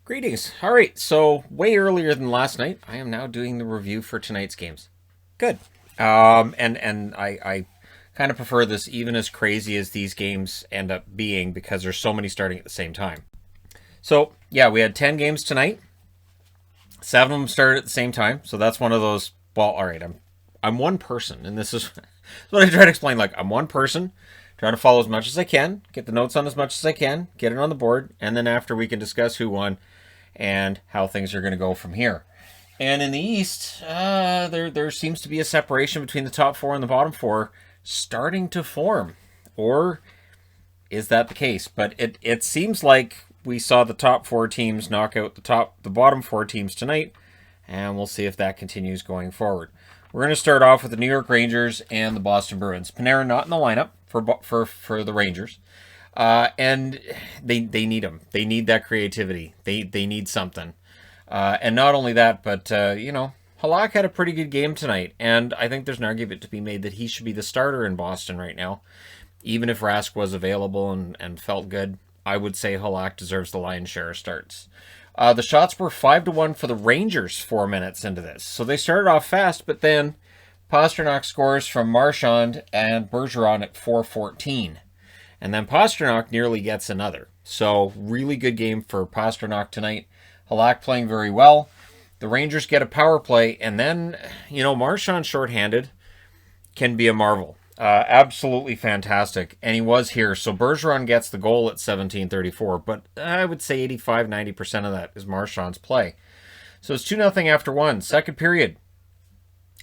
Greetings. All right, so way earlier than last night, I am now doing the review for tonight's games. Good. And I kind of prefer this even as crazy as these games end up being because there's so many starting at the same time. So, yeah, we had 10 games tonight. 7 of them started at the same time, so that's one of those, well, all right, I'm one person, and this is what I try to explain. Like, I'm one person, trying to follow as much as I can, get the notes on as much as I can, get it on the board, and then after we can discuss who won and how things are going to go from here. And in the East, there seems to be a separation between the top 4 and the bottom 4 starting to form. Or is that the case? But it seems like we saw the top 4 teams knock out the bottom 4 teams tonight, and we'll see if that continues going forward. We're going to start off with the New York Rangers and the Boston Bruins. Panarin not in the lineup for the Rangers. And they need them. They need that creativity. They need something. And not only that, but, Halak had a pretty good game tonight. And I think there's an argument to be made that he should be the starter in Boston right now. Even if Rask was available and felt good, I would say Halak deserves the lion's share of starts. The shots were 5-1 for the Rangers 4 minutes into this. So they started off fast, but then Pastrnak scores from Marchand and Bergeron at 4:14. And then Pastrnak nearly gets another. So really good game for Pastrnak tonight. Halak playing very well. The Rangers get a power play. And then, Marchand shorthanded can be a marvel. Absolutely fantastic. And he was here. So Bergeron gets the goal at 17:34. But I would say 85-90% of that is Marchand's play. So it's 2-0 after 1. Second period.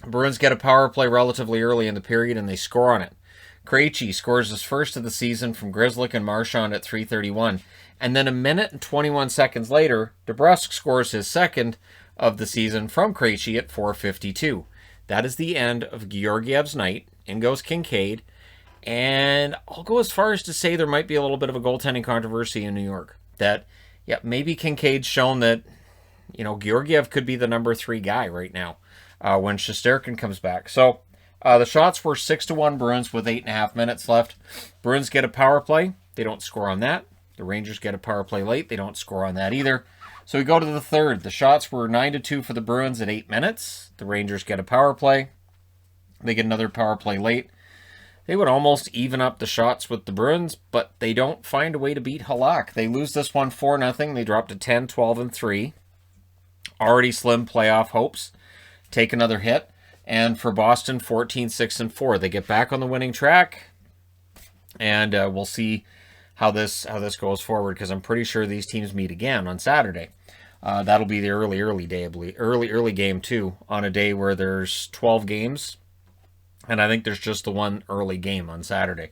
Bruins get a power play relatively early in the period and they score on it. Krejci scores his first of the season from Grzelcyk and Marchand at 3:31. And then a minute and 21 seconds later, DeBrusk scores his second of the season from Krejci at 4:52. That is the end of Georgiev's night. In goes Kincaid. And I'll go as far as to say there might be a little bit of a goaltending controversy in New York. That, maybe Kincaid's shown that, Georgiev could be the number 3 guy right now when Shesterkin comes back. So, the shots were 6-1 Bruins with 8.5 minutes left. Bruins get a power play. They don't score on that. The Rangers get a power play late. They don't score on that either. So we go to the third. The shots were 9-2 for the Bruins at 8 minutes. The Rangers get a power play. They get another power play late. They would almost even up the shots with the Bruins, but they don't find a way to beat Halak. They lose this one 4-0. They drop to 10, 12, and 3. Already slim playoff hopes. Take another hit. And for Boston, 14, 6, and 4. They get back on the winning track. And we'll see how this goes forward, because I'm pretty sure these teams meet again on Saturday. That'll be the early day, I believe. Early game, too, on a day where there's 12 games. And I think there's just the one early game on Saturday.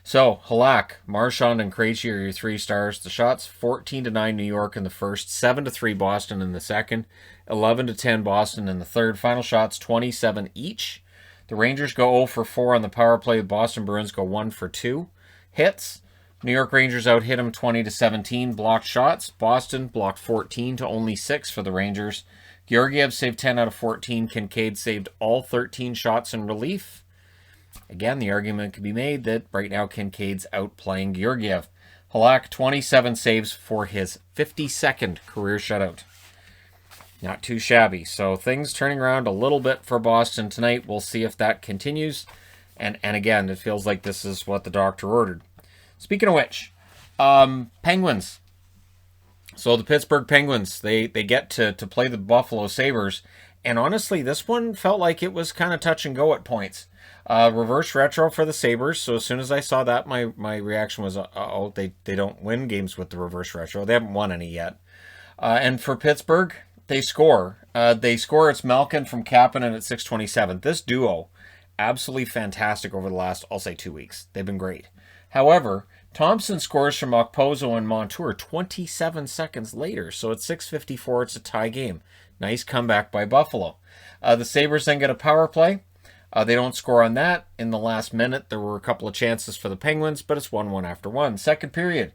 So, Halak, Marchand, and Krejci are your 3 stars. The shots, 14-9 New York in the first, 7-3 Boston in the second, 11-10 Boston in the third. Final shots, 27 each. The Rangers go 0-4 on the power play. The Boston Bruins go 1-2. Hits, New York Rangers out-hit them 20-17. Blocked shots, Boston blocked 14 to only 6 for the Rangers. Georgiev saved 10 out of 14. Kincaid saved all 13 shots in relief. Again, the argument could be made that right now Kincaid's outplaying Georgiev. Halak, 27 saves for his 52nd career shutout. Not too shabby. So things turning around a little bit for Boston tonight. We'll see if that continues. And again, it feels like this is what the doctor ordered. Speaking of which, Penguins. So the Pittsburgh Penguins, they get to play the Buffalo Sabres. And honestly, this one felt like it was kind of touch and go at points. Reverse retro for the Sabres. So as soon as I saw that, my reaction was, they don't win games with the reverse retro. They haven't won any yet. And for Pittsburgh, they score. It's Malkin from Kapanen at 6:27. This duo, absolutely fantastic over the last, I'll say, 2 weeks. They've been great. However, Thompson scores from Okposo and Montour 27 seconds later. So at 6:54, it's a tie game. Nice comeback by Buffalo. The Sabres then get a power play. They don't score on that. In the last minute, there were a couple of chances for the Penguins, but it's 1-1 after 1. Second period,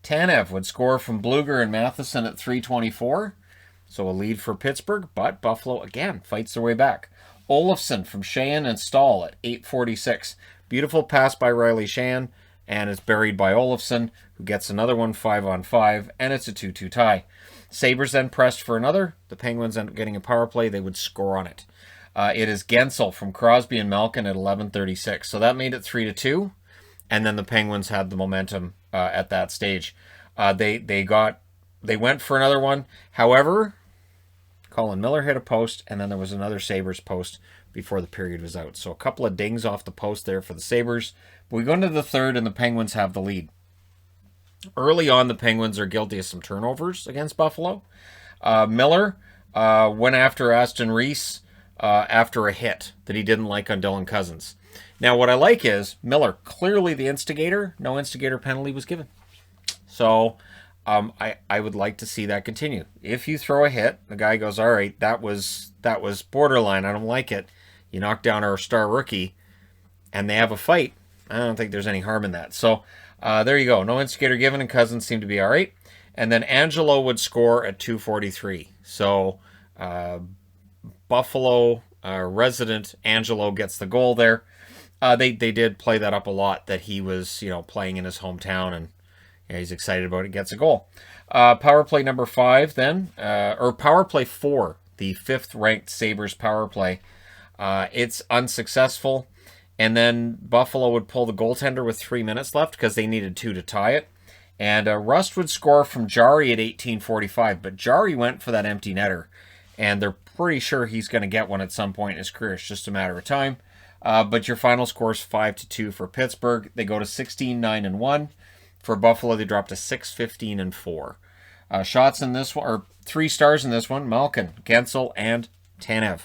Tanev would score from Bluger and Matheson at 3:24. So a lead for Pittsburgh, but Buffalo, again, fights their way back. Olofsson from Sheahan and Stahl at 8:46. Beautiful pass by Riley Sheahan. and it's buried by Olofsson, who gets another one 5-on-5, and it's a 2-2 tie. Sabres then pressed for another. The Penguins end up getting a power play. They would score on it. It is Gensel from Crosby and Malkin at 11:36. So that made it 3-2, and then the Penguins had the momentum at that stage. They went for another one. However, Colin Miller hit a post, and then there was another Sabres post before the period was out. So a couple of dings off the post there for the Sabres. But we go into the third, and the Penguins have the lead. Early on, the Penguins are guilty of some turnovers against Buffalo. Miller went after Aston Reese after a hit that he didn't like on Dylan Cousins. Now, what I like is Miller, clearly the instigator. No instigator penalty was given. So I would like to see that continue. If you throw a hit, the guy goes, all right, that was borderline. I don't like it. You knock down our star rookie, and they have a fight. I don't think there's any harm in that. So there you go. No instigator given, and Cousins seem to be all right. And then Angelo would score at 2:43. So Buffalo resident Angelo gets the goal there. They did play that up a lot, that he was playing in his hometown, and he's excited about it. Gets a goal. Power play number 5 then, or power play 4, the 5th ranked Sabres power play. It's unsuccessful. And then Buffalo would pull the goaltender with 3 minutes left because they needed 2 to tie it. And Rust would score from Jari at 18:45. But Jari went for that empty netter. And they're pretty sure he's going to get one at some point in his career. It's just a matter of time. But your final score is 5-2 for Pittsburgh. They go to 16-9-1. For Buffalo, they drop to 6-15-4. Shots in this one, or 3 stars in this one, Malkin, Gensel, and Tanev.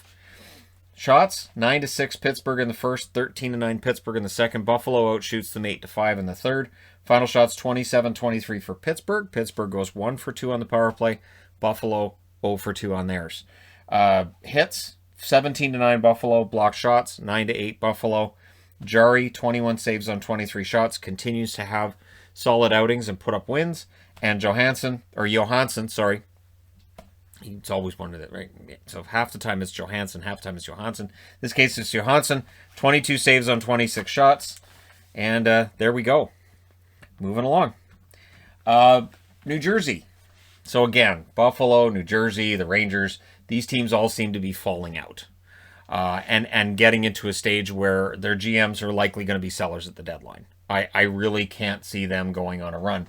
Shots, 9-6 Pittsburgh in the first, 13-9 Pittsburgh in the second. Buffalo outshoots them 8-5 in the third. Final shots, 27-23 for Pittsburgh. Pittsburgh goes 1 for 2 on the power play. Buffalo 0 for 2 on theirs. Hits, 17-9 Buffalo. Block shots, 9-8 Buffalo. Jari, 21 saves on 23 shots, continues to have solid outings and put up wins. And Johansson, sorry. It's always one of it, right? So half the time it's Johansson, half the time it's Johansson. In this case, it's Johansson. 22 saves on 26 shots. And there we go. Moving along. New Jersey. So again, Buffalo, New Jersey, the Rangers, these teams all seem to be falling out. And getting into a stage where their GMs are likely going to be sellers at the deadline. I really can't see them going on a run.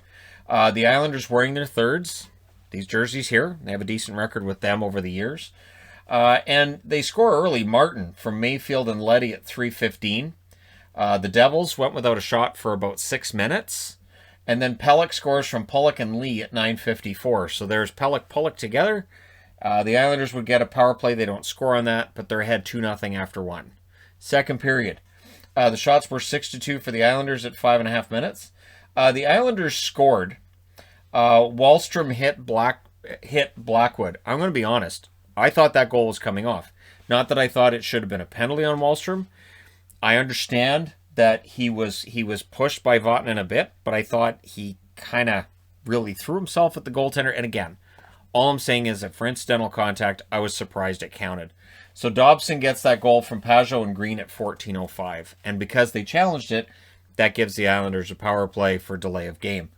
The Islanders wearing their thirds. These jerseys here, they have a decent record with them over the years. And they score early. Martin from Mayfield and Leddy at 3:15. The Devils went without a shot for about 6 minutes. And then Pelech scores from Pulock and Lee at 9:54. So there's Pelech together. The Islanders would get a power play. They don't score on that, but they're ahead 2-0 after 1. Second period. The shots were 6-2 for the Islanders at 5.5 minutes. The Islanders scored. Wallstrom hit Blackwood. I'm going to be honest. I thought that goal was coming off. Not that I thought it should have been a penalty on Wallstrom. I understand that he was pushed by Vatanen a bit, but I thought he kind of really threw himself at the goaltender. And again, all I'm saying is that for incidental contact, I was surprised it counted. So Dobson gets that goal from Pajot and Green at 14:05. And because they challenged it, that gives the Islanders a power play for delay of game.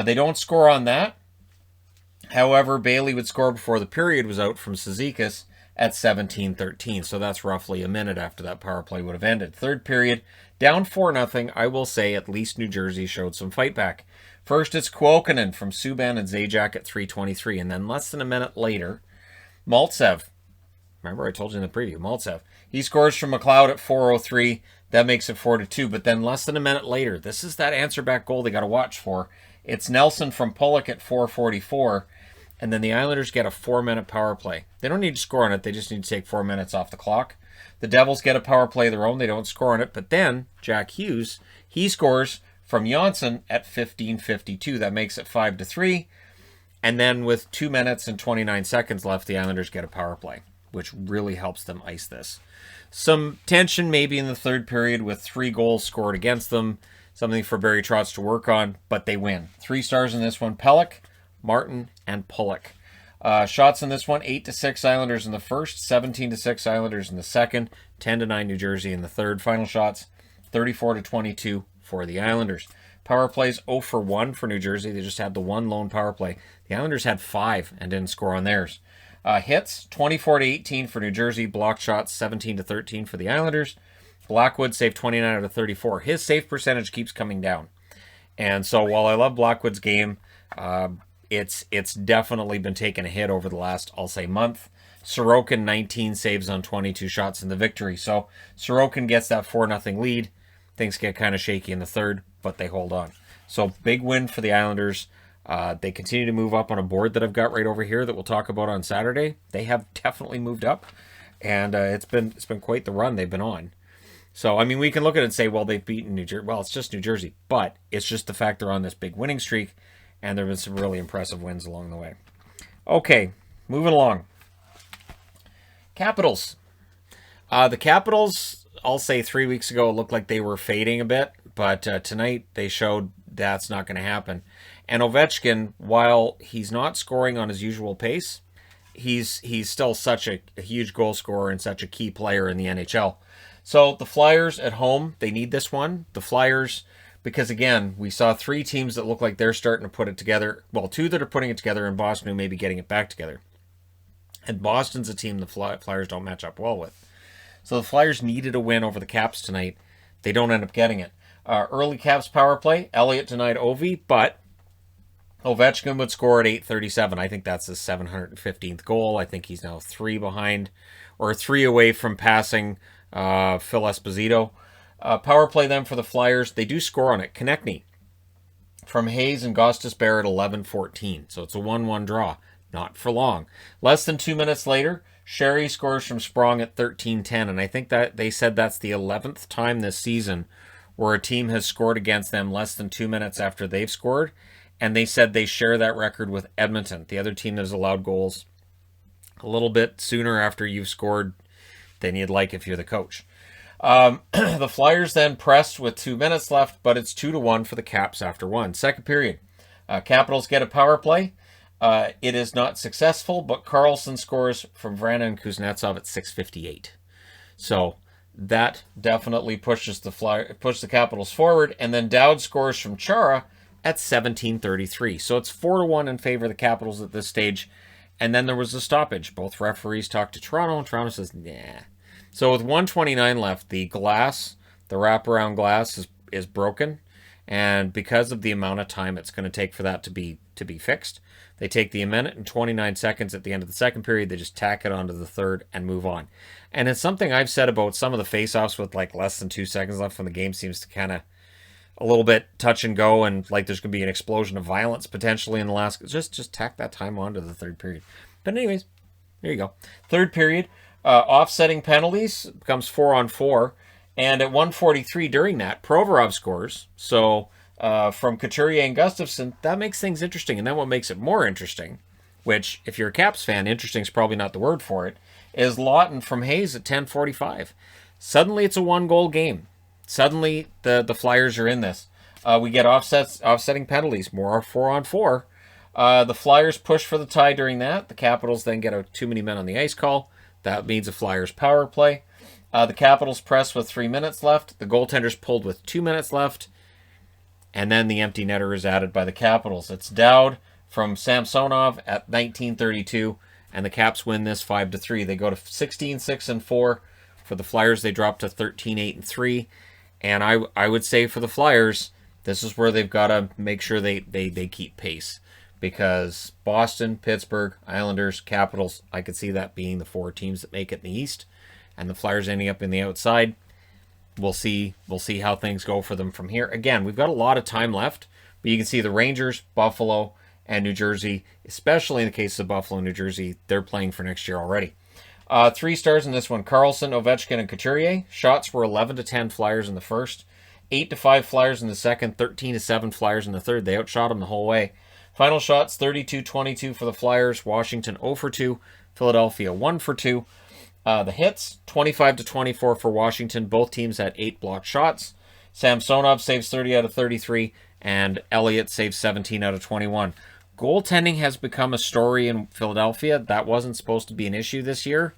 They don't score on that. However, Bailey would score before the period was out from Cizikas at 17:13. So that's roughly a minute after that power play would have ended. Third period, down 4-0. I will say at least New Jersey showed some fight back. First, it's Kuokkanen from Subban and Zajac at 3:23. And then less than a minute later, Maltsev. Remember, I told you in the preview, Maltsev. He scores from McLeod at 4:03. That makes it 4-2. But then less than a minute later, this is that answer back goal they got to watch for. It's Nelson from Pulock at 4:44. And then the Islanders get a 4-minute power play. They don't need to score on it. They just need to take 4 minutes off the clock. The Devils get a power play of their own. They don't score on it. But then Jack Hughes, he scores from Janssen at 15:52. That makes it 5-3. And then with 2 minutes and 29 seconds left, the Islanders get a power play, which really helps them ice this. Some tension maybe in the third period with 3 goals scored against them. Something for Barry Trotz to work on, but they win. 3 stars in this one, Pelech, Martin, and Pulock. Shots in this one, 8-6 Islanders in the first, 17-6 Islanders in the second, 10-9 New Jersey in the third. Final shots, 34-22 for the Islanders. Power plays 0 for 1 for New Jersey. They just had the one lone power play. The Islanders had 5 and didn't score on theirs. Hits 24-18 for New Jersey. Block shots 17-13 for the Islanders. Blackwood saved 29 out of 34. His save percentage keeps coming down. And so while I love Blackwood's game, it's definitely been taking a hit over the last, I'll say, month. Sorokin, 19 saves on 22 shots in the victory. So Sorokin gets that 4-0 lead. Things get kind of shaky in the third, but they hold on. So big win for the Islanders. They continue to move up on a board that I've got right over here that we'll talk about on Saturday. They have definitely moved up, and it's been quite the run they've been on. So, I mean, we can look at it and say, well, they've beaten New Jersey. Well, it's just New Jersey, but it's just the fact they're on this big winning streak, and there have been some really impressive wins along the way. Okay, moving along. Capitals. The Capitals, I'll say 3 weeks ago, looked like they were fading a bit, but tonight they showed that's not going to happen. And Ovechkin, while he's not scoring on his usual pace, he's still such a huge goal scorer and such a key player in the NHL. So the Flyers at home, they need this one. The Flyers, because again, we saw 3 teams that look like they're starting to put it together. Well, 2 that are putting it together, and Boston who may be getting it back together. And Boston's a team the Flyers don't match up well with. So the Flyers needed a win over the Caps tonight. They don't end up getting it. Early Caps power play, Elliott denied Ovi, but Ovechkin would score at 8:37. I think that's his 715th goal. I think he's now 3 behind, or 3 away from passing Phil Esposito. Power play then for the Flyers. They do score on it. Konechny from Hayes and Gostis Barrett 11-14. So it's a 1-1 draw. Not for long. Less than 2 minutes later, Sherry scores from Sprong at 13-10. And I think that they said that's the 11th time this season where a team has scored against them less than 2 minutes after they've scored. And they said they share that record with Edmonton, the other team that has allowed goals a little bit sooner after you've scored than you'd like if you're the coach. The Flyers then pressed with 2 minutes left, but it's 2-1 for the Caps after 1. Second period. Capitals get a power play. It is not successful, but Carlson scores from Vrana and Kuznetsov at 6:58. So that definitely pushes the Capitals forward, and then Dowd scores from Chara at 17:33. So it's 4-1 in favor of the Capitals at this stage. And then there was a stoppage. Both referees talked to Toronto, and Toronto says, nah. So with 1:29 left, the wraparound glass is broken. And because of the amount of time it's going to take for that to be fixed, they take the minute and 29 seconds at the end of the second period. They just tack it onto the third and move on. And it's something I've said about some of the face-offs with like less than 2 seconds left when the game seems to kind of a little bit touch and go, and like there's going to be an explosion of violence potentially in the last. Just tack that time onto the third period. But anyways, there you go. Third period, offsetting penalties becomes 4-on-4, and at 1:43 during that, Provorov scores. So from Couturier and Gustafsson, that makes things interesting. And then what makes it more interesting, which if you're a Caps fan, interesting is probably not the word for it, is Lawton from Hayes at 10:45. Suddenly it's a 1-goal game. Suddenly, the Flyers are in this. We get offsetting penalties, more 4-on-4. The Flyers push for the tie during that. The Capitals then get a too many men on the ice call. That means a Flyers power play. The Capitals press with 3 minutes left. The goaltenders pulled with 2 minutes left. And then the empty netter is added by the Capitals. It's Dowd from Samsonov at 19:32. And the Caps win this 5-3. They go to 16-6-4. For the Flyers, they drop to 13-8-3. And I would say for the Flyers, this is where they've got to make sure they keep pace. Because Boston, Pittsburgh, Islanders, Capitals, I could see that being the 4 teams that make it in the East. And the Flyers ending up in the outside. We'll see how things go for them from here. Again, we've got a lot of time left. But you can see the Rangers, Buffalo, and New Jersey, especially in the case of Buffalo and New Jersey, they're playing for next year already. 3 stars in this one. Carlson, Ovechkin, and Couturier. Shots were 11-10 Flyers in the first. 8-5 Flyers in the second. 13-7 Flyers in the third. They outshot them the whole way. Final shots, 32-22 for the Flyers. Washington 0-2. Philadelphia 1-2. The hits, 25-24 for Washington. Both teams had 8 blocked shots. Samsonov saves 30 out of 33. And Elliott saves 17 out of 21. Goaltending has become a story in Philadelphia. That wasn't supposed to be an issue this year.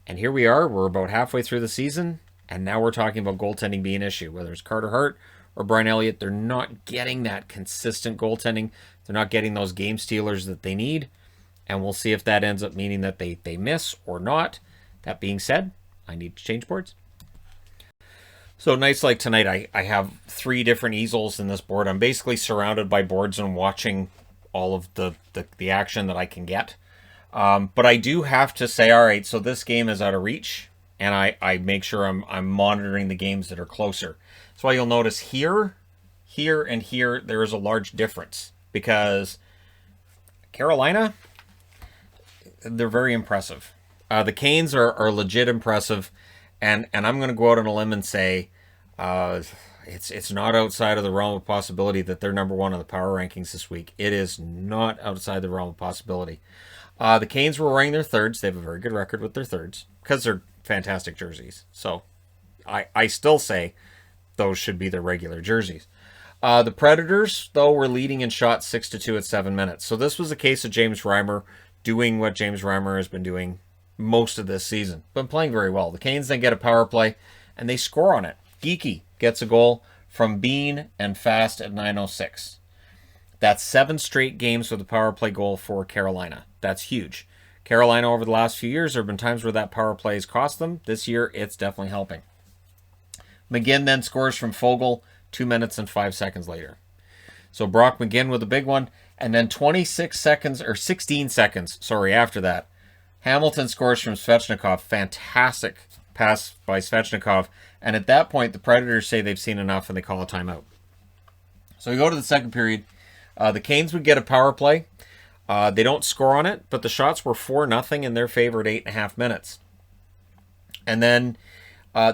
And here we are. We're about halfway through the season. And now we're talking about goaltending being an issue. Whether it's Carter Hart or Brian Elliott, they're not getting that consistent goaltending. They're not getting those game stealers that they need. And we'll see if that ends up meaning that they miss or not. That being said, I need to change boards. So nights like tonight, I have 3 different easels in this board. I'm basically surrounded by boards and watching all of the action that I can get. But I do have to say, all right, so this game is out of reach, and I make sure I'm monitoring the games that are closer. That's why you'll notice here, and here, there is a large difference, because Carolina, they're very impressive. The Canes are legit impressive, and I'm going to go out on a limb and say it's not outside of the realm of possibility that they're number 1 on the power rankings this week. It is not outside the realm of possibility. The Canes were wearing their thirds. They have a very good record with their thirds because they're fantastic jerseys. So I still say those should be their regular jerseys. The Predators, though, were leading in shots 6-2 at 7 minutes. So this was a case of James Reimer doing what James Reimer has been doing most of this season. Been playing very well. The Canes then get a power play, and they score on it. Geeky gets a goal from Bean and Fast at 9:06. That's 7 straight games with a power play goal for Carolina. That's huge. Carolina, over the last few years, there have been times where that power play has cost them. This year, it's definitely helping. McGinn then scores from Fogle 2 minutes and 5 seconds later. So Brock McGinn with a big one. And then 16 seconds after that, Hamilton scores from Svechnikov. Fantastic pass by Svechnikov. And at that point, the Predators say they've seen enough and they call a timeout. So we go to the second period. The Canes would get a power play. They don't score on it, but the shots were 4-0 in their favor at 8.5 minutes. And then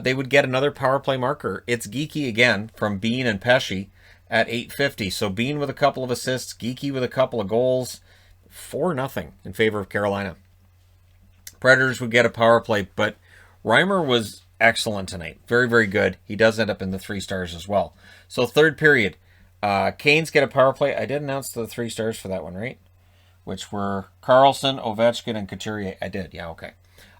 they would get another power play marker. It's Geeky again from Bean and Pesci at 8:50. So Bean with a couple of assists, Geeky with a couple of goals. 4-0 in favor of Carolina. Predators would get a power play, but Reimer was excellent tonight. Very, very good. He does end up in the 3 stars as well. So third period, Canes get a power play. I did announce the 3 stars for that one, right? Which were Carlson, Ovechkin, and Couturier. I did, yeah, okay.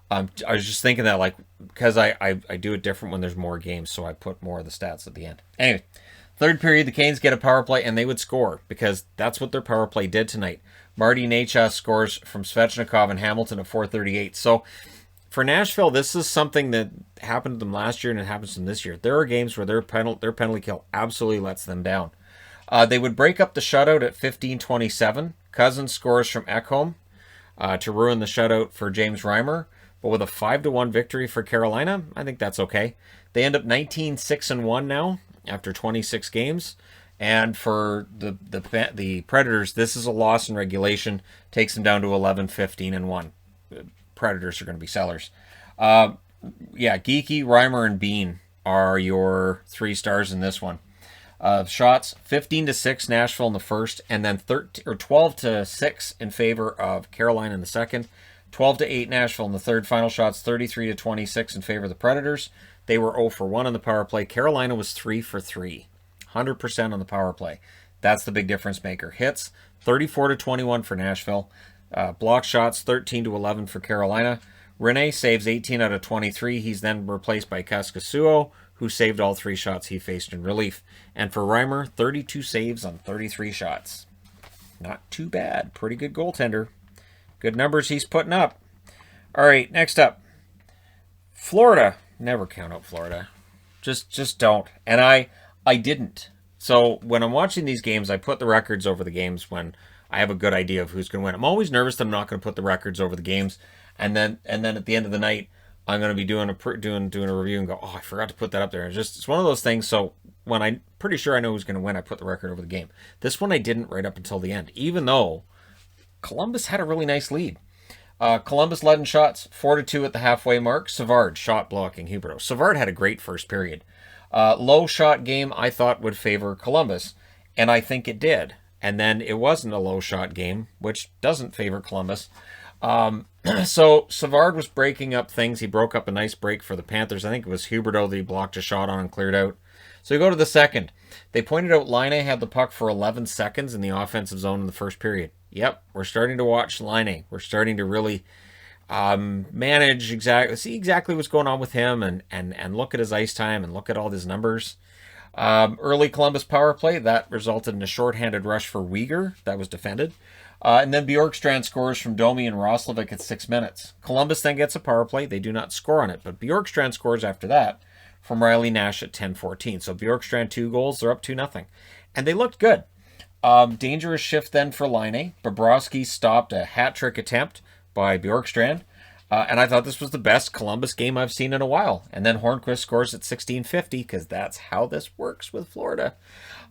I was just thinking that, like, because I do it different when there's more games, so I put more of the stats at the end. Anyway, third period, the Canes get a power play, and they would score, because that's what their power play did tonight. Marty Necas scores from Svechnikov and Hamilton at 4:38. So for Nashville, this is something that happened to them last year, and it happens to them this year. There are games where their penalty kill absolutely lets them down. They would break up the shutout at 15:27. Cousins scores from Ekholm to ruin the shutout for James Reimer. But with a 5-1 victory for Carolina, I think that's okay. They end up 19-6-1 now after 26 games. And for the Predators, this is a loss in regulation. Takes them down to 11-15-1. Predators are going to be sellers. Yeah, Geeky, Reimer, and Bean are your 3 stars in this one. Shots 15-6 Nashville in the first, and then 12-6 in favor of Carolina in the second. 12-8 Nashville in the third. Final shots 33-26 in favor of the Predators. They were 0-for-1 on the power play. Carolina was 3-for-3, 100% on the power play. That's the big difference maker. Hits 34-21 for Nashville. Block shots 13-11 for Carolina. Rene saves 18 out of 23. He's then replaced by Kaskasuo, who saved all 3 shots he faced in relief. And for Reimer, 32 saves on 33 shots. Not too bad. Pretty good goaltender. Good numbers he's putting up. All right, next up. Florida. Never count out Florida. Just don't. And I didn't. So when I'm watching these games, I put the records over the games when I have a good idea of who's going to win. I'm always nervous that I'm not going to put the records over the games. And then at the end of the night, I'm going to be doing a review and go, oh, I forgot to put that up there. It's one of those things. So when I'm pretty sure I know who's going to win, I put the record over the game. This one I didn't right up until the end, even though Columbus had a really nice lead. Columbus led in shots 4-2 at the halfway mark. Savard shot blocking Huberdeau. Savard had a great first period. Low shot game I thought would favor Columbus, and I think it did. And then it wasn't a low shot game, which doesn't favor Columbus. So Savard was breaking up things. He broke up a nice break for the Panthers. I think it was Huberdeau that he blocked a shot on and cleared out. So you go to the second. They pointed out Laine had the puck for 11 seconds in the offensive zone in the first period. Yep, we're starting to watch Laine. We're starting to really manage see exactly what's going on with him and look at his ice time and look at all his numbers. Early Columbus power play, that resulted in a shorthanded rush for Uyghur. That was defended. And then Bjorkstrand scores from Domi and Roslovic at 6 minutes. Columbus then gets a power play. They do not score on it, but Bjorkstrand scores after that from Riley Nash at 10:14. So Bjorkstrand 2 goals. They're up 2-0. And they looked good. Dangerous shift then for Laine. Bobrovsky stopped a hat-trick attempt by Bjorkstrand. And I thought this was the best Columbus game I've seen in a while. And then Hornquist scores at 16:50 because that's how this works with Florida.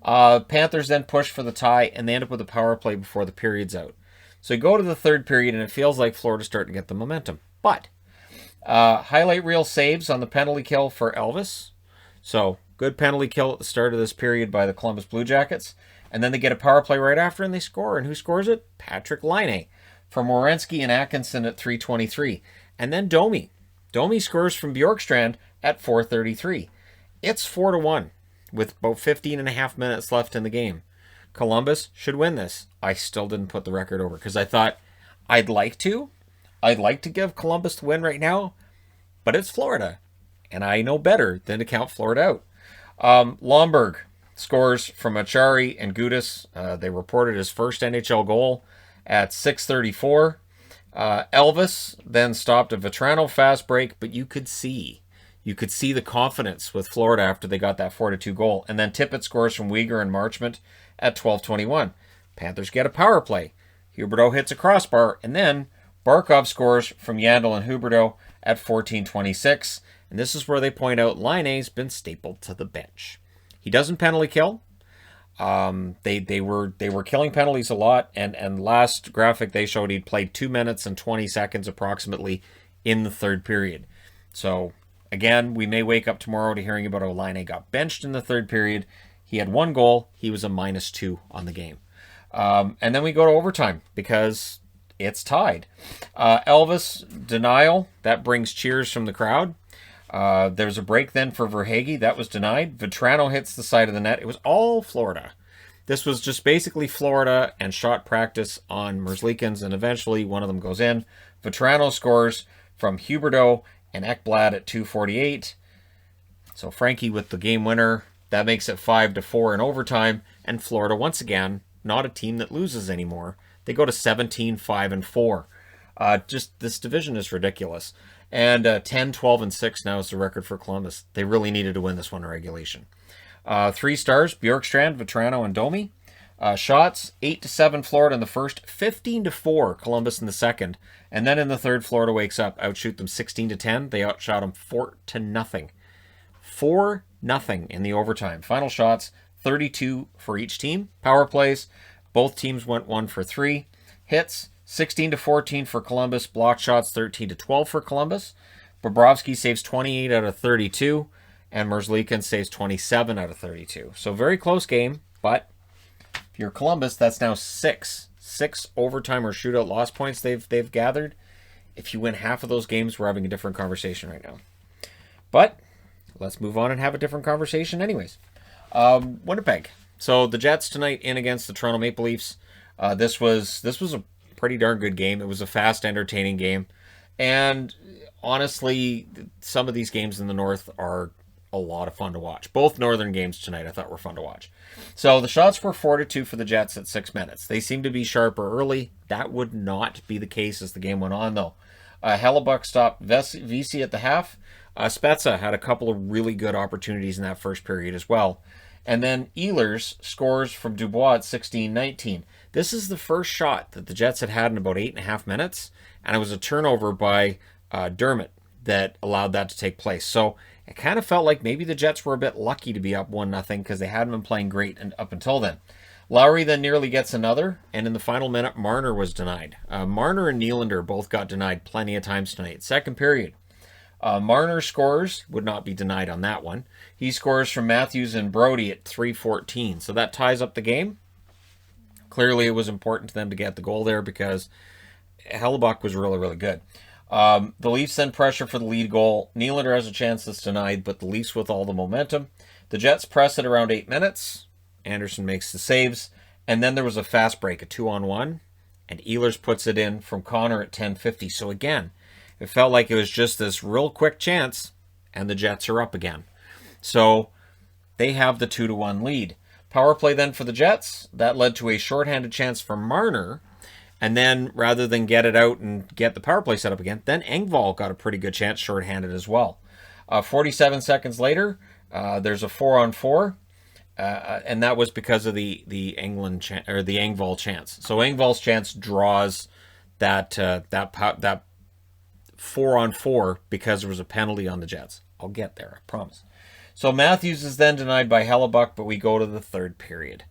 Panthers then push for the tie, and they end up with a power play before the period's out. So you go to the third period, and it feels like Florida's starting to get the momentum. But highlight reel saves on the penalty kill for Elvis. So good penalty kill at the start of this period by the Columbus Blue Jackets. And then they get a power play right after, and they score. And who scores it? Patrick Laine from Werenski and Atkinson at 3:23. And then Domi. Domi scores from Bjorkstrand at 4:33. It's 4-1 with about 15 and a half minutes left in the game. Columbus should win this. I still didn't put the record over because I thought I'd like to. I'd like to give Columbus the win right now, but it's Florida, and I know better than to count Florida out. Lomberg scores from Achari and Gudis. They reported his first NHL goal at 6:34. Elvis then stopped a Vetrano fast break, but you could see the confidence with Florida after they got that 4-2 goal. And then Tippett scores from Uyghur and Marchment at 12:21. Panthers get a power play. Huberdeau hits a crossbar, and then Barkov scores from Yandel and Huberdeau at 14:26. And this is where they point out Laine's been stapled to the bench. He doesn't penalty kill. They were killing penalties a lot, and last graphic they showed he'd played 2 minutes and 20 seconds approximately in the third period. So again, we may wake up tomorrow to hearing about how Laine got benched in the third period. He had 1 goal. He was a -2 on the game. And then we go to overtime because it's tied. Elvis denial, that brings cheers from the crowd. There's a break then for Verhaeghe. That was denied. Vetrano hits the side of the net. It was all Florida. This was just basically Florida and shot practice on Merzlikins, and eventually one of them goes in. Vetrano scores from Huberdeau and Ekblad at 2:48. So Frankie with the game winner. That makes it 5-4 in overtime. And Florida, once again, not a team that loses anymore. They go to 17-5-4. Just this division is ridiculous. And 10-12-6 now is the record for Columbus. They really needed to win this one in regulation. 3 stars, Bjorkstrand, Vetrano, and Domi. Shots, 8-7 Florida in the first, 15-4 Columbus in the second. And then in the third, Florida wakes up, outshoot them 16-10. They outshot them 4-0. 4-0 in the overtime. Final shots, 32 for each team. Power plays, both teams went 1 for 3. Hits, 16-14 for Columbus. Block shots, 13-12 for Columbus. Bobrovsky saves 28 out of 32. And Merzlikins saves 27 out of 32. So very close game, but if you're Columbus, that's now 6 overtime or shootout loss points they've gathered. If you win half of those games, we're having a different conversation right now. But let's move on and have a different conversation anyways. Winnipeg. So the Jets tonight in against the Toronto Maple Leafs. This was a pretty darn good game. It was a fast, entertaining game. And honestly, some of these games in the North are a lot of fun to watch. Both Northern games tonight I thought were fun to watch. So the shots were 4-2 for the Jets at 6 minutes. They seemed to be sharper early. That would not be the case as the game went on, though. Hellebuck stopped Vesey at the half. Spezza had a couple of really good opportunities in that first period as well. And then Ehlers scores from Dubois at 16-19. This is the first shot that the Jets had in about 8.5 minutes, and it was a turnover by Dermott that allowed that to take place. So it kind of felt like maybe the Jets were a bit lucky to be up 1-0 because they hadn't been playing great up until then. Lowry then nearly gets another, and in the final minute, Marner was denied. Marner and Nylander both got denied plenty of times tonight. Second period. Marner scores, would not be denied on that one. He scores from Matthews and Brody at 3:14. So that ties up the game. Clearly it was important to them to get the goal there because Hellebuck was really, really good. The Leafs send pressure for the lead goal. Nylander has a chance that's denied, but the Leafs with all the momentum. The Jets press it around 8 minutes. Anderson makes the saves. And then there was a fast break, a 2-on-1. And Ehlers puts it in from Connor at 10:50. So again, it felt like it was just this real quick chance, and the Jets are up again. So they have the 2-1 lead. Power play then for the Jets. That led to a shorthanded chance for Marner. And then rather than get it out and get the power play set up again, then Engvall got a pretty good chance shorthanded as well. 47 seconds later, there's a 4-on-4. And that was because of the Engvall chance. So Engvall's chance draws that 4-on-4 because there was a penalty on the Jets. I'll get there, I promise. So Matthews is then denied by Hellebuck, but we go to the third period.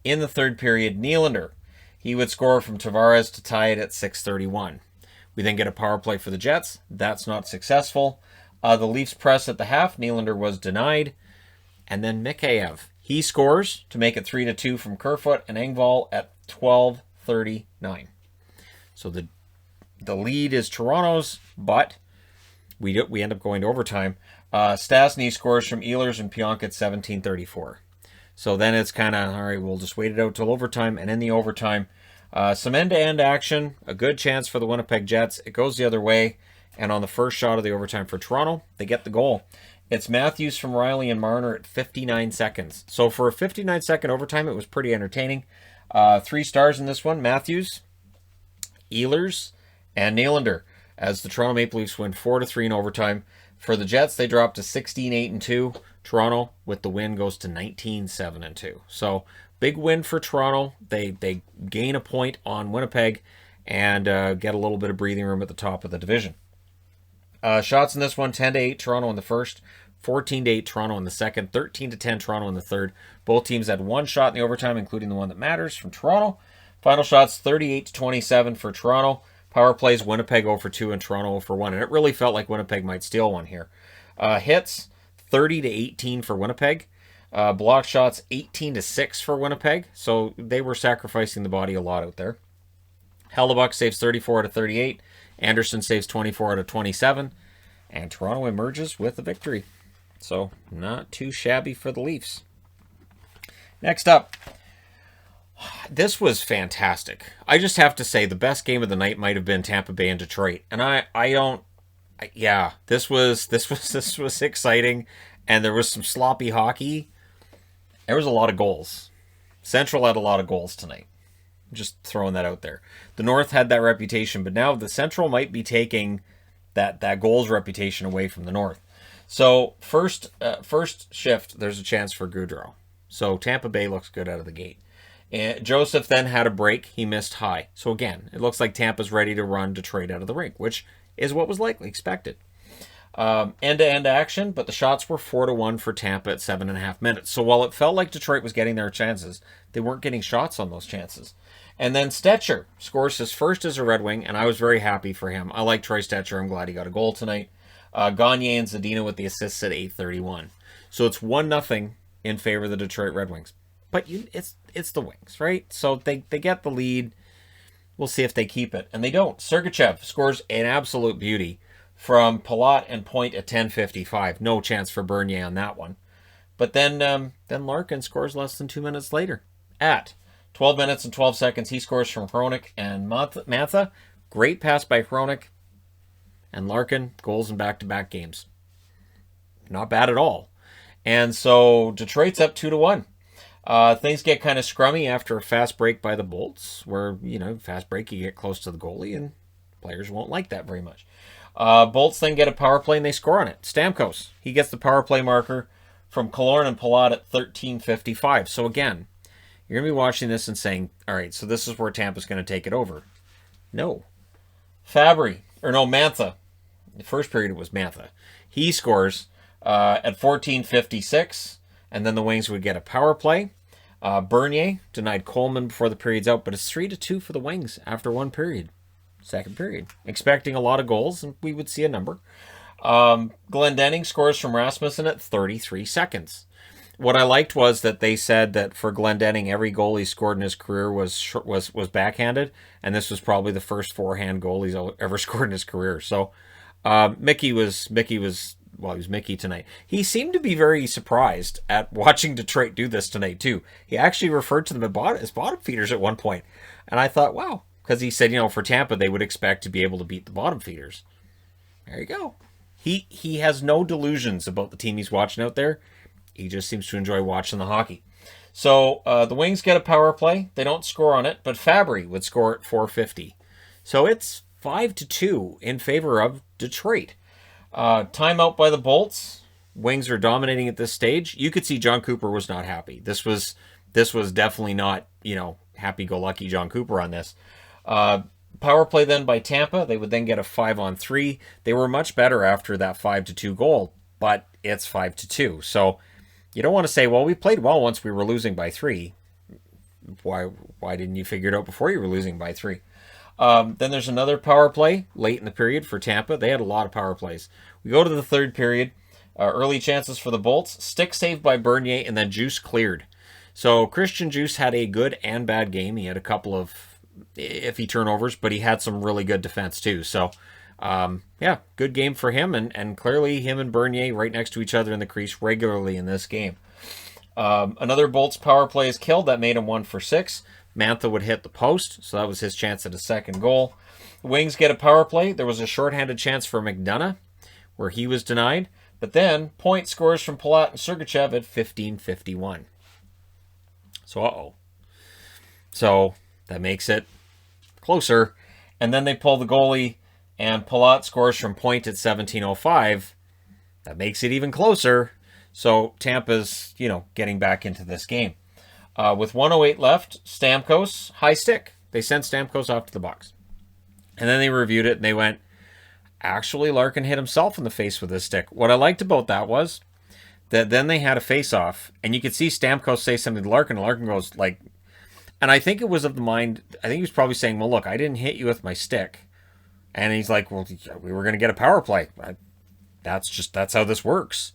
In the third period, Nylander, he would score from Tavares to tie it at 6:31. We then get a power play for the Jets. That's not successful. The Leafs press at the half. Nylander was denied. And then Mikheyev, he scores to make it 3-2 from Kerfoot and Engvall at 12:39. So the lead is Toronto's, but we end up going to overtime. Stastny scores from Ehlers and Pionk at 17:34. So then it's kind of, all right, we'll just wait it out till overtime. And in the overtime, some end-to-end action, a good chance for the Winnipeg Jets. It goes the other way. And on the first shot of the overtime for Toronto, they get the goal. It's Matthews from Riley and Marner at 59 seconds. So for a 59-second overtime, it was pretty entertaining. 3 stars in this one, Matthews, Ehlers, and Nylander, as the Toronto Maple Leafs win 4-3 in overtime. For the Jets, they drop to 16-8-2. Toronto, with the win, goes to 19-7-2. So big win for Toronto. They gain a point on Winnipeg and get a little bit of breathing room at the top of the division. Shots in this one, 10-8 Toronto in the first, 14-8 Toronto in the second, 13-10 Toronto in the third. Both teams had 1 shot in the overtime, including the one that matters from Toronto. Final shots, 38-27 for Toronto. Power plays, Winnipeg 0-2 and Toronto 0-1. And it really felt like Winnipeg might steal one here. Hits, 30-18 for Winnipeg. Block shots, 18-6 for Winnipeg. So they were sacrificing the body a lot out there. Hellebuck saves 34 out of 38. Anderson saves 24 out of 27. And Toronto emerges with a victory. So not too shabby for the Leafs. Next up. This was fantastic. I just have to say the best game of the night might have been Tampa Bay and Detroit. And this was exciting, and there was some sloppy hockey. There was a lot of goals. Central had a lot of goals tonight. Just throwing that out there. The North had that reputation, but now the Central might be taking that goals reputation away from the North. So first shift, there's a chance for Gaudreau. So Tampa Bay looks good out of the gate. And Joseph then had a break. He missed high. So again, it looks like Tampa's ready to run Detroit out of the rink, which is what was likely expected. End-to-end action, but the shots were 4-1 for Tampa at 7.5 minutes. So while it felt like Detroit was getting their chances, they weren't getting shots on those chances. And then Stetcher scores his first as a Red Wing, and I was very happy for him. I like Troy Stetcher. I'm glad he got a goal tonight. Gagne and Zadina with the assists at 8:31. So it's 1-0 in favor of the Detroit Red Wings. But it's the Wings, right? So they get the lead. We'll see if they keep it. And they don't. Sergachev scores an absolute beauty from Palat and Point at 10:55. No chance for Bernier on that one. But then Larkin scores less than 2 minutes later. At 12 minutes and 12 seconds, he scores from Hronek and Mantha. Great pass by Hronek. And Larkin, goals in back-to-back games. Not bad at all. And so Detroit's up 2-1. Things get kind of scrummy after a fast break by the Bolts, where, fast break, you get close to the goalie, and players won't like that very much. Bolts then get a power play, and they score on it. Stamkos, he gets the power play marker from Killorn and Palat at 13:55. So again, you're going to be watching this and saying, all right, so this is where Tampa's going to take it over. No. Mantha. The first period it was Mantha. He scores at 14:56. And then the Wings would get a power play. Bernier denied Coleman before the period's out, but it's 3-2 for the Wings after one period. Second period. Expecting a lot of goals, and we would see a number. Glendening scores from Rasmussen at 33 seconds. What I liked was that they said that for Glendening, every goal he scored in his career was backhanded, and this was probably the first forehand goal he's ever scored in his career. So Mickey was Mickey tonight. He seemed to be very surprised at watching Detroit do this tonight, too. He actually referred to them as bottom feeders at one point. And I thought, wow. Because he said, for Tampa, they would expect to be able to beat the bottom feeders. There you go. He has no delusions about the team he's watching out there. He just seems to enjoy watching the hockey. So the Wings get a power play. They don't score on it, but Fabry would score at 4:50. So it's 5-2 in favor of Detroit. Timeout by the Bolts. Wings are dominating at this stage. You could see John Cooper was not happy. This was definitely not, happy-go-lucky John Cooper on this. Power play then by Tampa. They would then get a 5-on-3. They were much better after that 5-2 goal, but it's 5-2. So you don't want to say, well, we played well once we were losing by 3. Why didn't you figure it out before you were losing by 3? Then there's another power play late in the period for Tampa. They had a lot of power plays. We go to the third period. Early chances for the Bolts. Stick saved by Bernier, and then Juice cleared. So Christian Juice had a good and bad game. He had a couple of iffy turnovers, but he had some really good defense too. So, good game for him. And clearly him and Bernier right next to each other in the crease regularly in this game. Another Bolts power play is killed. That made him 1 for 6. Mantha would hit the post, so that was his chance at a second goal. The Wings get a power play. There was a shorthanded chance for McDonough, where he was denied. But then, Point scores from Palat and Sergachev at 15:51. So, So, that makes it closer. And then they pull the goalie, and Palat scores from Point at 17:05. That makes it even closer. So, Tampa's, getting back into this game. With 1:08 left, Stamkos, high stick. They sent Stamkos off to the box. And then they reviewed it, and they went, actually, Larkin hit himself in the face with his stick. What I liked about that was that then they had a face-off, and you could see Stamkos say something to Larkin, and Larkin goes, and I think it was of the mind, I think he was probably saying, well, look, I didn't hit you with my stick. And he's like, well, we were going to get a power play. That's how this works.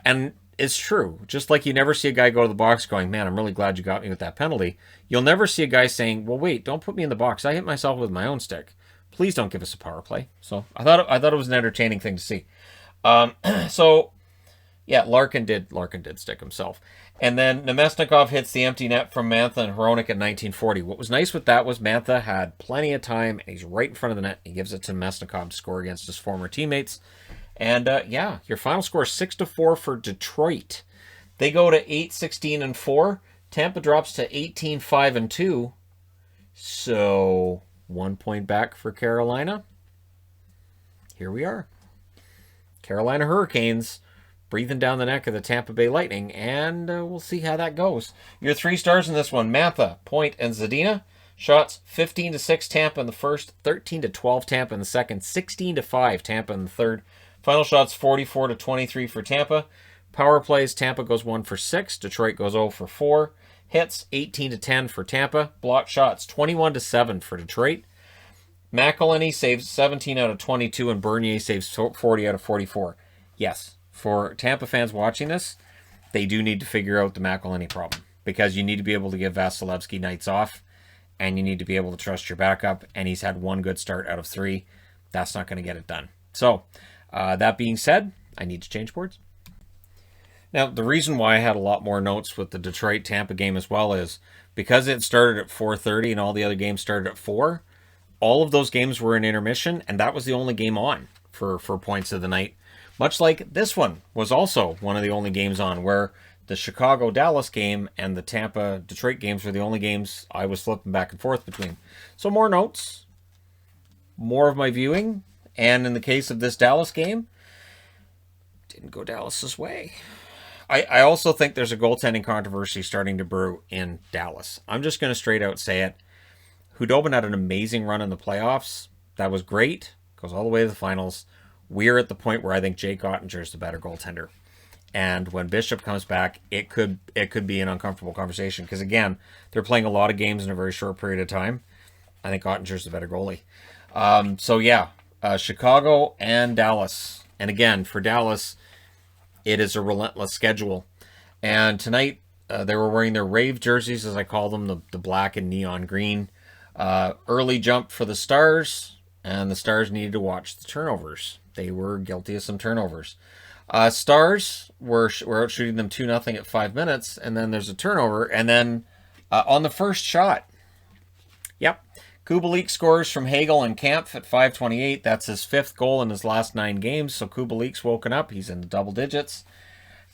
And it's true. Just like you never see a guy go to the box going, man, I'm really glad you got me with that penalty. You'll never see a guy saying, well, wait, don't put me in the box. I hit myself with my own stick. Please don't give us a power play. So I thought it was an entertaining thing to see. Larkin did stick himself. And then Nemesnikov hits the empty net from Mantha and Hronek at 19:40. What was nice with that was Mantha had plenty of time, and he's right in front of the net. He gives it to Nemesnikov to score against his former teammates. And your final score is 6-4 for Detroit. They go to 8-16-4. Tampa drops to 18-5-2. So 1 point back for Carolina. Here we are. Carolina Hurricanes breathing down the neck of the Tampa Bay Lightning, and we'll see how that goes. Your 3 stars in this one: Mantha, Point, and Zadina. Shots 15-6 Tampa in the first, 13-12 Tampa in the second, 16-5 Tampa in the third. Final shots 44-23 for Tampa. Power plays, Tampa goes 1 for 6. Detroit goes 0 for 4. Hits 18-10 for Tampa. Block shots 21-7 for Detroit. McElhinney saves 17 out of 22, and Bernier saves 40 out of 44. Yes, for Tampa fans watching this, they do need to figure out the McElhinney problem, because you need to be able to give Vasilevsky nights off, and you need to be able to trust your backup, and he's had 1 good start out of 3. That's not going to get it done. So, that being said, I need to change boards. Now, the reason why I had a lot more notes with the Detroit-Tampa game as well is because it started at 4:30 and all the other games started at 4, all of those games were in intermission, and that was the only game on for points of the night. Much like this one was also one of the only games on, where the Chicago-Dallas game and the Tampa-Detroit games were the only games I was flipping back and forth between. So more notes, more of my viewing, and in the case of this Dallas game, didn't go Dallas's way. I also think there's a goaltending controversy starting to brew in Dallas. I'm just going to straight out say it. Hudobin had an amazing run in the playoffs. That was great. Goes all the way to the finals. We're at the point where I think Jake Ottinger is the better goaltender. And when Bishop comes back, it could be an uncomfortable conversation. Because again, they're playing a lot of games in a very short period of time. I think Ottinger's the better goalie. Chicago and Dallas. And again, for Dallas, it is a relentless schedule. And tonight, they were wearing their rave jerseys, as I call them, the black and neon green. Early jump for the Stars, and the Stars needed to watch the turnovers. They were guilty of some turnovers. Stars were out shooting them 2-0 at 5 minutes, and then there's a turnover, and then on the first shot, Kubalik scores from Hagel and Kampf at 5:28. That's his 5th goal in his last 9 games. So Kubalik's woken up. He's in the double digits.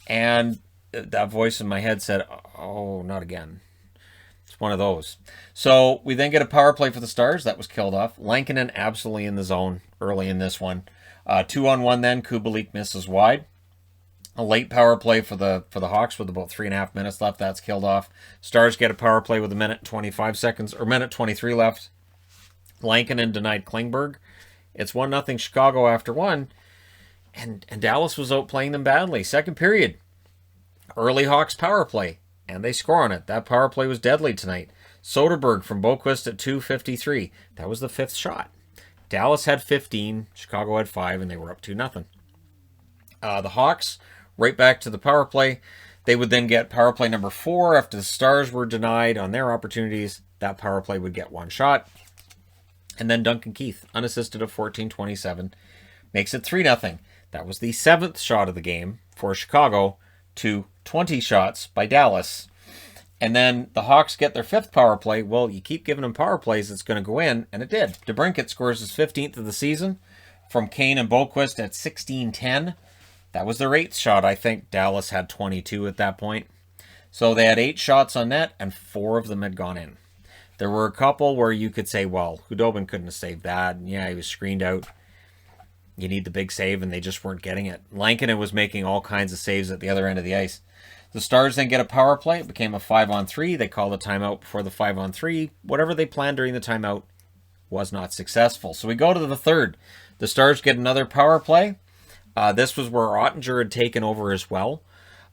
And that voice in my head said, oh, not again. It's one of those. So we then get a power play for the Stars. That was killed off. Lankinen absolutely in the zone early in this one. 2-on-1 then. Kubalik misses wide. A late power play for the Hawks with about 3.5 minutes left. That's killed off. Stars get a power play with a minute 25 seconds, or minute 23 left. Lankinen denied Klingberg. It's 1-0 Chicago after one. And Dallas was outplaying them badly. Second period. Early Hawks power play. And they score on it. That power play was deadly tonight. Soderberg from Boquist at 2:53. That was the fifth shot. Dallas had 15. Chicago had 5, and they were up 2-0. The Hawks, right back to the power play. They would then get power play number 4 after the Stars were denied on their opportunities. That power play would get one shot. And then Duncan Keith, unassisted of 14:27, makes it 3-0. That was the 7th shot of the game for Chicago to 20 shots by Dallas. And then the Hawks get their 5th power play. Well, you keep giving them power plays, it's going to go in, and it did. DeBrincat scores his 15th of the season from Kane and Boquist at 16:10. That was their 8th shot. I think Dallas had 22 at that point. So they had 8 shots on net, and 4 of them had gone in. There were a couple where you could say, well, Hudobin couldn't have saved that. And yeah, he was screened out. You need the big save, and they just weren't getting it. Lankinen was making all kinds of saves at the other end of the ice. The Stars then get a power play. It became a 5-on-3. They called a timeout before the 5-on-3. Whatever they planned during the timeout was not successful. So we go to the 3rd. The Stars get another power play. This was where Ottinger had taken over as well.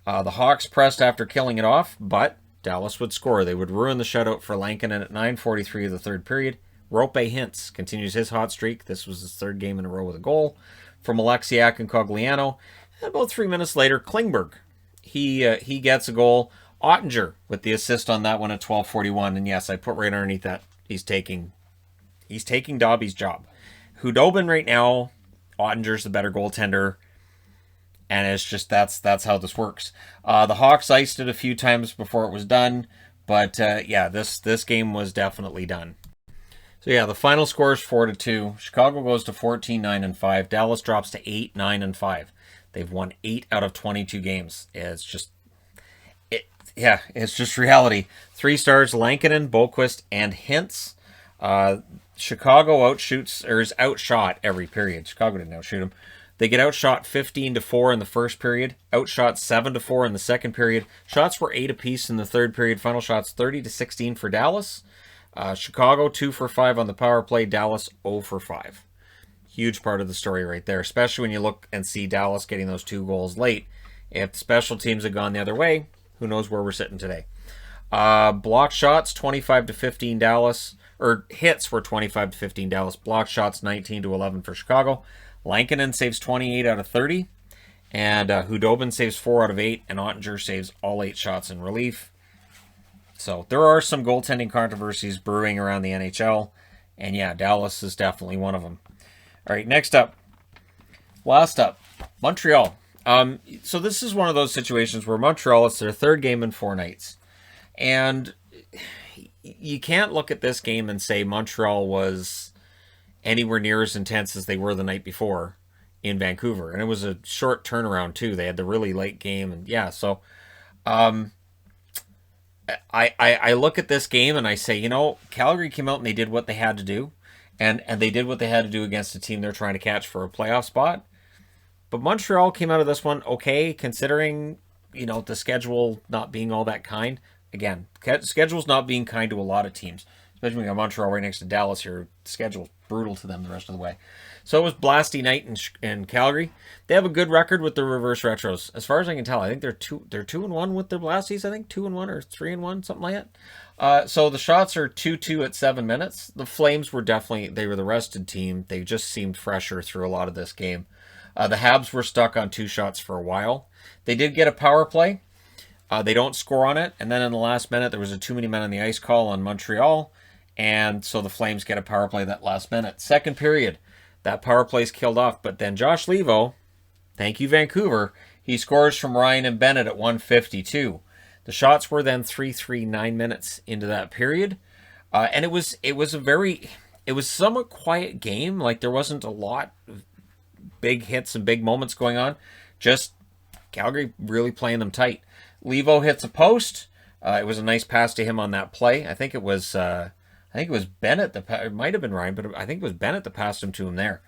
The Hawks pressed after killing it off, but Dallas would score. They would ruin the shutout for Lankinen at 9:43 of the 3rd period. Rope Hintz continues his hot streak. This was his 3rd game in a row with a goal from Alexiak and Cogliano. And about 3 minutes later, Klingberg. He gets a goal. Ottinger with the assist on that one at 12:41. And yes, I put right underneath that. He's taking Dobby's job. Hudobin right now, Ottinger's the better goaltender. And it's just that's how this works. The Hawks iced it a few times before it was done. But yeah, this game was definitely done. So yeah, the final score is 4-2. Chicago goes to 14-9-5. Dallas drops to 8-9-5. They've won 8 out of 22 games. It's just reality. 3 stars: Lankinen, Boquist, and Hintz. Chicago is outshot every period. Chicago didn't outshoot them. They get outshot 15-4 in the first period, outshot 7-4 in the second period. Shots were 8 apiece in the third period. Final shots 30-16 for Dallas. Chicago 2 for 5 on the power play. Dallas 0 for 5. Huge part of the story right there, especially when you look and see Dallas getting those 2 goals late. If the special teams had gone the other way, who knows where we're sitting today. Block shots 25-15 Dallas, or hits were 25-15 Dallas. Block shots 19-11 for Chicago. Lankinen saves 28 out of 30, and Hudobin saves 4 out of 8, and Ottinger saves all 8 shots in relief. So there are some goaltending controversies brewing around the NHL, and yeah, Dallas is definitely one of them. All right, last up, Montreal. So this is one of those situations where Montreal, it's their 3rd game in 4 nights, and you can't look at this game and say Montreal was anywhere near as intense as they were the night before in Vancouver. And it was a short turnaround too. They had the really late game, and yeah, so I look at this game and I say, Calgary came out and they did what they had to do, and they did what they had to do against a team they're trying to catch for a playoff spot. But Montreal came out of this one okay, considering the schedule not being all that kind. Again, schedule's not being kind to a lot of teams, especially when you got Montreal right next to Dallas here. The schedule's brutal to them the rest of the way. So it was blasty night in Calgary. They have a good record with the reverse retros, as far as I can tell. I think they're 2-1 with their blasties. I think 2-1 or 3-1, something like that. So the shots are 2-2 at 7 minutes. The Flames were they were the rested team. They just seemed fresher through a lot of this game. The Habs were stuck on 2 shots for a while. They did get a power play. They don't score on it, and then in the last minute, there was a too many men on the ice call on Montreal, and so the Flames get a power play that last minute. Second period, that power play's killed off, but then Josh Levo, thank you Vancouver, he scores from Ryan and Bennett at 1:52. The shots were then 3-3 9 minutes into that period, and it was a somewhat quiet game. Like, there wasn't a lot of big hits and big moments going on, just Calgary really playing them tight. Levo hits a post. It was a nice pass to him on that play. I think it was Bennett. It might have been Ryan, but I think it was Bennett that passed him to him there.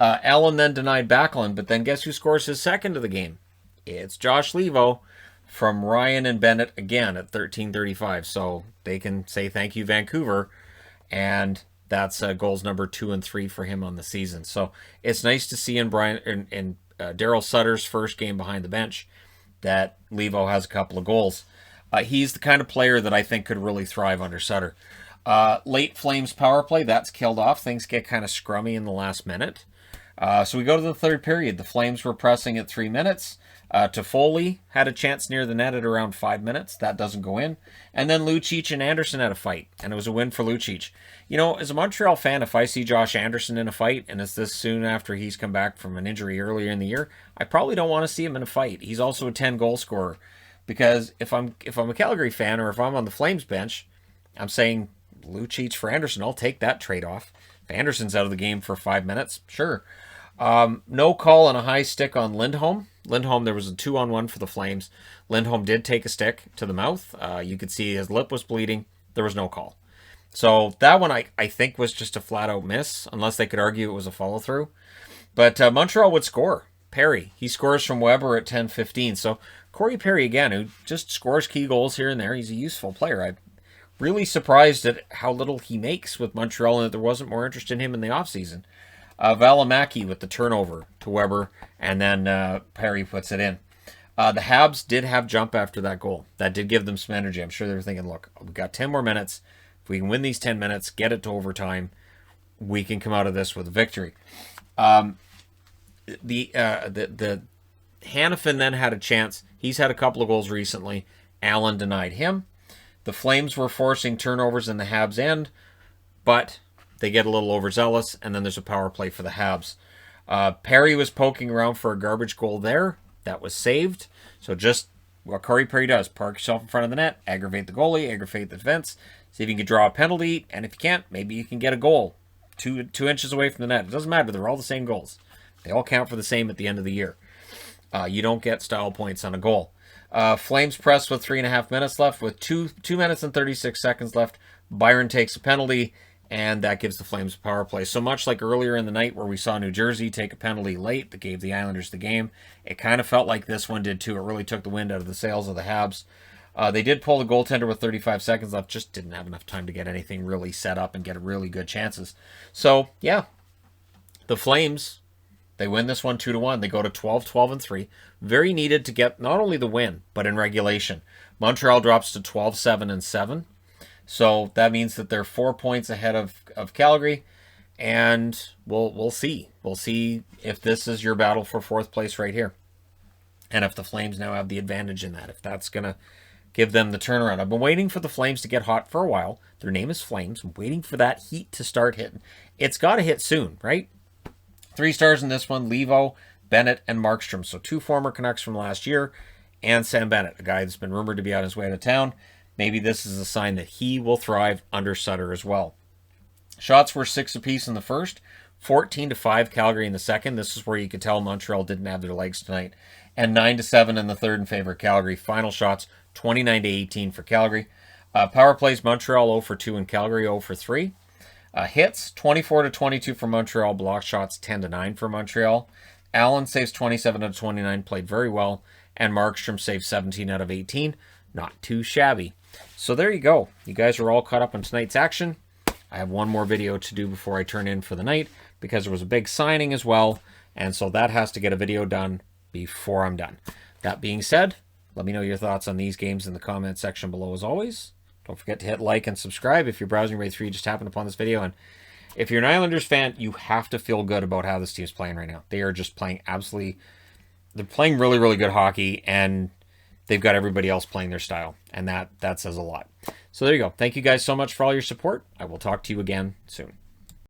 Allen then denied Backlund, but then guess who scores his second of the game? It's Josh Levo from Ryan and Bennett again at 13:35. So they can say thank you, Vancouver, and that's goals number 2 and 3 for him on the season. So it's nice to see in Daryl Sutter's first game behind the bench that Levo has a couple of goals. He's the kind of player that I think could really thrive under Sutter. Late Flames power play, that's killed off. Things get kind of scrummy in the last minute. So we go to the third period. The Flames were pressing at 3 minutes. Toffoli had a chance near the net at around 5 minutes. That doesn't go in. And then Lucic and Anderson had a fight, and it was a win for Lucic. You know, as a Montreal fan, if I see Josh Anderson in a fight, and it's this soon after he's come back from an injury earlier in the year, I probably don't want to see him in a fight. He's also a 10-goal scorer. Because if I'm a Calgary fan, or if I'm on the Flames bench, I'm saying Lucic for Anderson. I'll take that trade-off. If Anderson's out of the game for 5 minutes, sure. No call on a high stick on Lindholm. Lindholm, there was a 2-on-1 for the Flames. Lindholm did take a stick to the mouth. You could see his lip was bleeding. There was no call. So that one I think was just a flat-out miss, unless they could argue it was a follow-through. But Montreal would score. Perry, he scores from Weber at 10:15. So Corey Perry, again, who just scores key goals here and there. He's a useful player. I'm really surprised at how little he makes with Montreal and that there wasn't more interest in him in the offseason. Valimaki with the turnover to Weber, and then Perry puts it in. The Habs did have jump after that goal. That did give them some energy. I'm sure they were thinking, look, we've got 10 more minutes. If we can win these 10 minutes, get it to overtime, we can come out of this with a victory. The Hannafin then had a chance. He's had a couple of goals recently. Allen denied him. The Flames were forcing turnovers in the Habs' end, but they get a little overzealous, and then there's a power play for the Habs. Perry was poking around for a garbage goal there. That was saved. So just what Corey Perry does, park yourself in front of the net, aggravate the goalie, aggravate the defense, see if you can draw a penalty, and if you can't, maybe you can get a goal 2 inches away from the net. It doesn't matter. They're all the same goals. They all count for the same at the end of the year. You don't get style points on a goal. Flames press with 3.5 minutes left. With 2 minutes and 36 seconds left, Byron takes a penalty, and that gives the Flames a power play. So much like earlier in the night where we saw New Jersey take a penalty late that gave the Islanders the game, it kind of felt like this one did too. It really took the wind out of the sails of the Habs. They did pull the goaltender with 35 seconds left, just didn't have enough time to get anything really set up and get really good chances. So, yeah, the Flames, they win this one 2-1. They go to 12-12-3. Very needed to get not only the win, but in regulation. Montreal drops to 12-7-7. So that means that they're 4 points ahead of Calgary, and we'll see. We'll see if this is your battle for 4th place right here, and if the Flames now have the advantage in that, if that's going to give them the turnaround. I've been waiting for the Flames to get hot for a while. Their name is Flames. I'm waiting for that heat to start hitting. It's got to hit soon, right? 3 stars in this one, Levo, Bennett, and Markstrom. So 2 former Canucks from last year, and Sam Bennett, a guy that's been rumored to be on his way out of town. Maybe this is a sign that he will thrive under Sutter as well. Shots were 6 apiece in the first, 14-5 Calgary in the second. This is where you could tell Montreal didn't have their legs tonight. And 9-7 in the third in favor of Calgary. Final shots, 29-18 for Calgary. Power plays, Montreal 0 for 2 and Calgary 0 for 3. Hits, 24-22 for Montreal. Block shots, 10-9 for Montreal. Allen saves 27 out of 29, played very well. And Markstrom saves 17 out of 18. Not too shabby. So there you go. You guys are all caught up on tonight's action. I have one more video to do before I turn in for the night because there was a big signing as well. And so that has to get a video done before I'm done. That being said, let me know your thoughts on these games in the comment section below as always. Don't forget to hit like and subscribe if you're browsing right through. You just happened upon this video. And if you're an Islanders fan, you have to feel good about how this team is playing right now. They are just playing they're playing really, really good hockey, and they've got everybody else playing their style, and that says a lot. So there you go. Thank you guys so much for all your support. I will talk to you again soon.